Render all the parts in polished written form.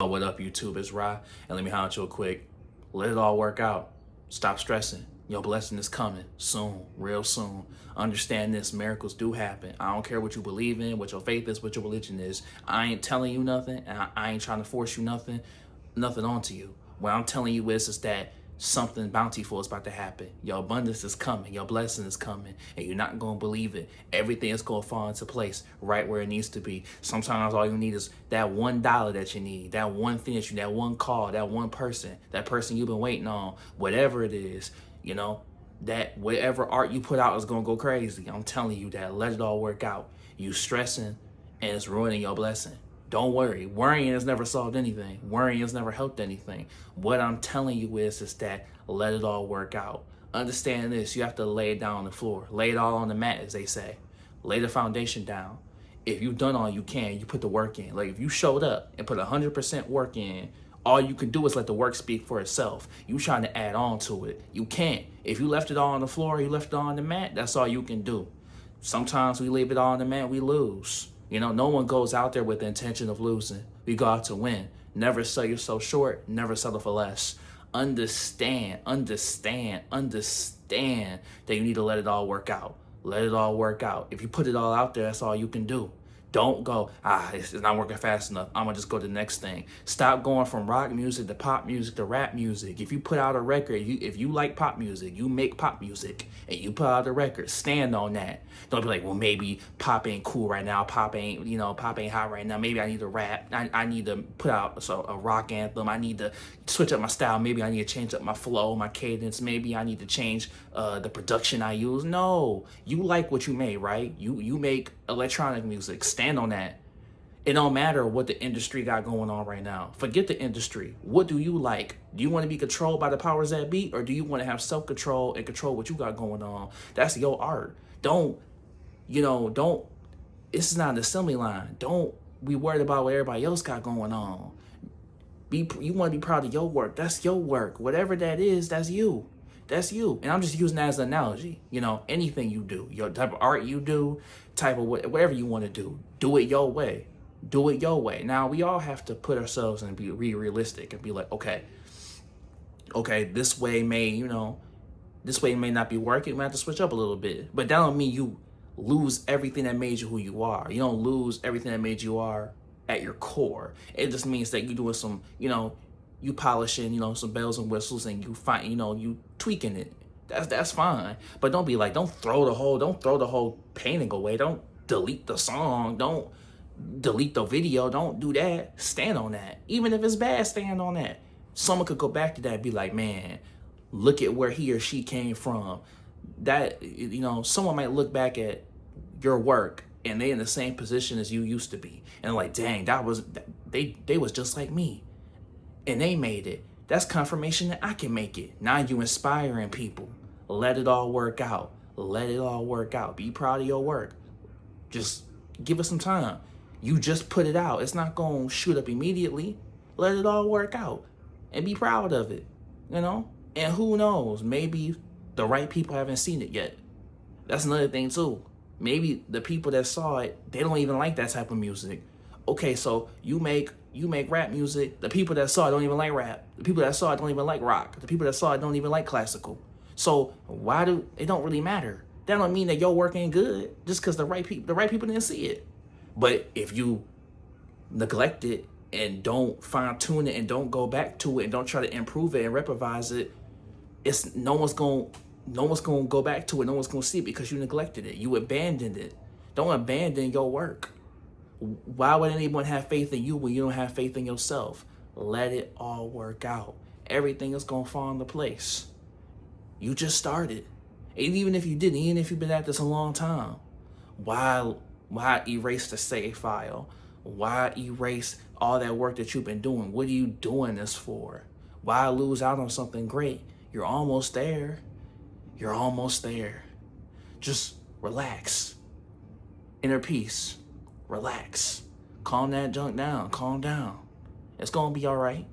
What up, YouTube? It's Ra, and let me holler at you real quick. Let it all work out. Stop stressing. Your blessing is coming soon, real soon. Understand this, miracles do happen. I don't care what you believe in, what your faith is, what your religion is. I ain't telling you nothing, and I ain't trying to force you nothing onto you. What I'm telling you is that something bountiful is about to happen. Your abundance is coming. Your blessing is coming. And you're not going to believe it. Everything is going to fall into place right where it needs to be. Sometimes all you need is that $1 that you need. That one thing that you, that one call, that one person, that person you've been waiting on, whatever it is, you know, that whatever art you put out is going to go crazy. I'm telling you that. Let it all work out. You stressing and it's ruining your blessing. Don't worry. Worrying has never solved anything. Worrying has never helped anything. What I'm telling you is that let it all work out. Understand this. You have to lay it down on the floor. Lay it all on the mat, as they say. Lay the foundation down. If you've done all you can, you put the work in. Like if you showed up and put 100% work in, all you can do is let the work speak for itself. You trying to add on to it. You can't. If you left it all on the floor, you left it all on the mat, that's all you can do. Sometimes we leave it all on the mat, we lose. You know, no one goes out there with the intention of losing. We go out to win. Never sell yourself short. Never settle for less. Understand that you need to let it all work out. Let it all work out. If you put it all out there, that's all you can do. Don't go, it's not working fast enough. I'm going to just go to the next thing. Stop going from rock music to pop music to rap music. If you put out a record, if you like pop music, you make pop music, and you put out a record, stand on that. Don't be like, well, maybe pop ain't cool right now. Pop ain't hot right now. Maybe I need to rap. I need to put out a rock anthem. I need to switch up my style. Maybe I need to change up my flow, my cadence. Maybe I need to change the production I use. No, you like what you made, right? You make electronic music. Stand on that. It don't matter what the industry got going on right now. Forget the industry. What do you like? Do you want to be controlled by the powers that be, or do you want to have self-control and control what you got going on? That's your art. Don't, this is not an assembly line. Don't be worried about what everybody else got going on. You want to be proud of your work. That's your work. Whatever that is, that's you. That's you. And I'm just using that as an analogy. Anything you do, your type of art you do, type of whatever you want to do it your way. Do it your way. Now, we all have to put ourselves and be realistic and be like, okay, this way may not be working. We have to switch up a little bit. But that don't mean you lose everything that made you who you are. You don't lose everything that made you are at your core. It just means that you're doing some, you polishing, some bells and whistles, and you find, you tweaking it. That's fine. But don't throw the whole painting away. Don't delete the song. Don't delete the video. Don't do that. Stand on that. Even if it's bad, stand on that. Someone could go back to that and be like, man, look at where he or she came from. That, someone might look back at your work and they in the same position as you used to be. And like, dang, they was just like me. And they made it. That's confirmation that I can make it. Now you inspiring people. Let it all work out. Let it all work out. Be proud of your work. Just give it some time. You just put it out. It's not going to shoot up immediately. Let it all work out. And be proud of it. And who knows? Maybe the right people haven't seen it yet. That's another thing too. Maybe the people that saw it, they don't even like that type of music. Okay, so you make rap music. The people that saw it don't even like rap. The people that saw it don't even like rock. The people that saw it don't even like classical. So it don't really matter. That don't mean that your work ain't good just because the right people didn't see it. But if you neglect it and don't fine tune it and don't go back to it and don't try to improve it and reprovise it, no one's gonna go back to it. No one's gonna see it because you neglected it. You abandoned it. Don't abandon your work. Why would anyone have faith in you when you don't have faith in yourself? Let it all work out. Everything is gonna fall into place. You just started. And even if you didn't, even if you've been at this a long time, why erase the save file? Why erase all that work that you've been doing? What are you doing this for? Why lose out on something great? You're almost there. You're almost there. Just relax. Inner peace. Relax. Calm that junk down. Calm down. It's going to be all right.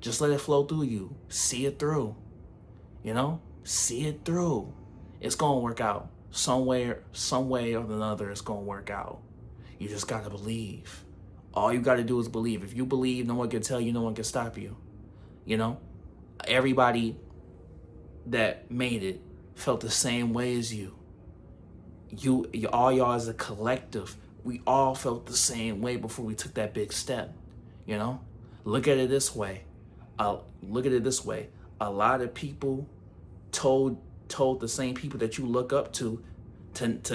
Just let it flow through you. See it through. See it through. It's going to work out. Some way or another, it's going to work out. You just got to believe. All you got to do is believe. If you believe, no one can tell you, no one can stop you. You know, everybody that made it felt the same way as you. All y'all as a collective, we all felt the same way before we took that big step. You know, look at it this way. Look at it this way. A lot of people told the same people that you look up to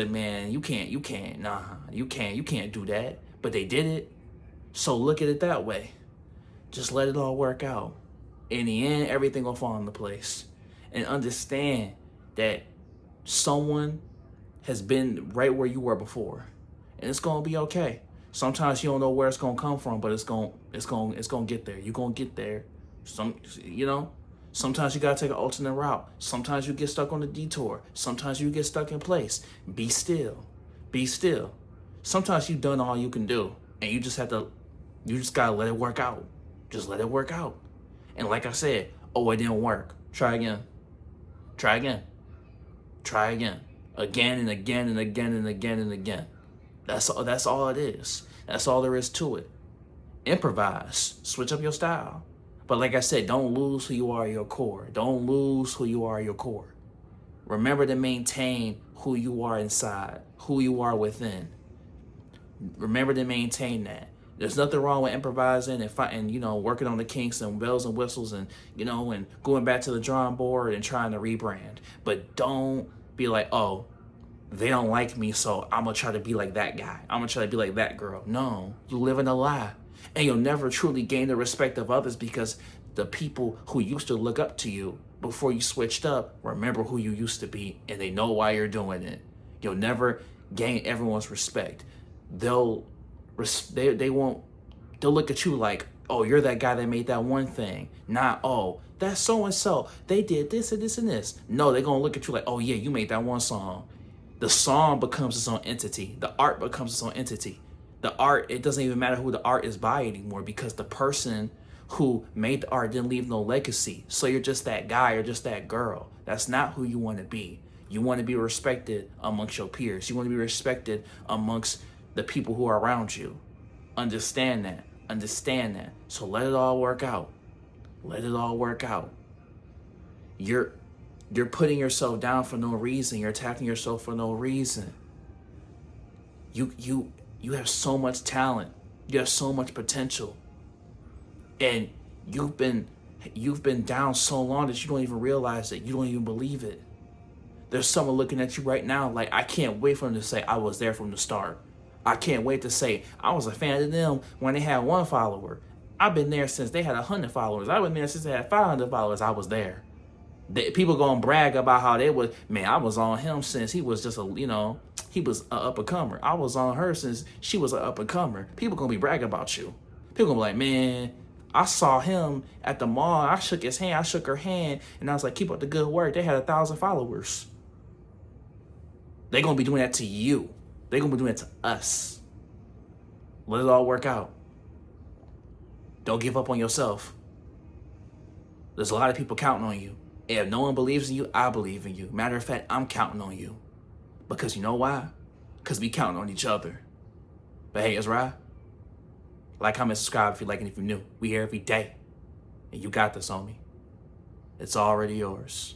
man, you can't do that. But they did it. So look at it that way. Just let it all work out. In the end, everything will fall into place. And understand that someone has been right where you were before. And it's gonna be okay. Sometimes you don't know where it's gonna come from, but it's gonna get there. You're gonna get there. Sometimes you gotta take an alternate route. Sometimes you get stuck on the detour. Sometimes you get stuck in place. Be still. Be still. Sometimes you've done all you can do, and you just gotta let it work out. Just let it work out. And like I said, oh, it didn't work. Try again. Try again. Try again. Again and again and again and again and again. That's all it is. That's all there is to it. Improvise. Switch up your style. But like I said, don't lose who you are at your core. Don't lose who you are at your core. Remember to maintain who you are inside, who you are within. Remember to maintain that. There's nothing wrong with improvising and working on the kinks and bells and whistles and going back to the drawing board and trying to rebrand. But don't be like, oh, they don't like me, so I'm going to try to be like that guy. I'm going to try to be like that girl. No, you live in a lie. And you'll never truly gain the respect of others because the people who used to look up to you before you switched up remember who you used to be, and they know why you're doing it. You'll never gain everyone's respect. They'll look at you like, oh, you're that guy that made that one thing. Not, oh, that's so-and-so. They did this and this and this. No, they're going to look at you like, oh, yeah, you made that one song. The song becomes its own entity. The art becomes its own entity. The art, it doesn't even matter who the art is by anymore because the person who made the art didn't leave no legacy. So you're just that guy or just that girl. That's not who you want to be. You want to be respected amongst your peers. You want to be respected amongst the people who are around you. Understand that. Understand that. So let it all work out. Let it all work out. You're putting yourself down for no reason. You're attacking yourself for no reason. You have so much talent. You have so much potential. And you've been down so long that you don't even realize it. You don't even believe it. There's someone looking at you right now like, I can't wait for them to say, I was there from the start. I can't wait to say, I was a fan of them when they had 1 follower. I've been there since they had 100 followers. I've been there since they had 500 followers. I was there. People gonna brag about how they was, man, I was on him since he was just he was an up-and-comer. I was on her since she was an up-and-comer. People gonna be bragging about you. People gonna be like, man, I saw him at the mall. I shook his hand. I shook her hand. And I was like, keep up the good work. They had 1,000 followers. They gonna be doing that to you. They gonna be doing it to us. Let it all work out. Don't give up on yourself. There's a lot of people counting on you. If no one believes in you, I believe in you. Matter of fact, I'm counting on you. Because you know why? Because we counting on each other. But hey, it's right. Like, comment, subscribe if you like and if you're new. We here every day. And you got this, homie. It's already yours.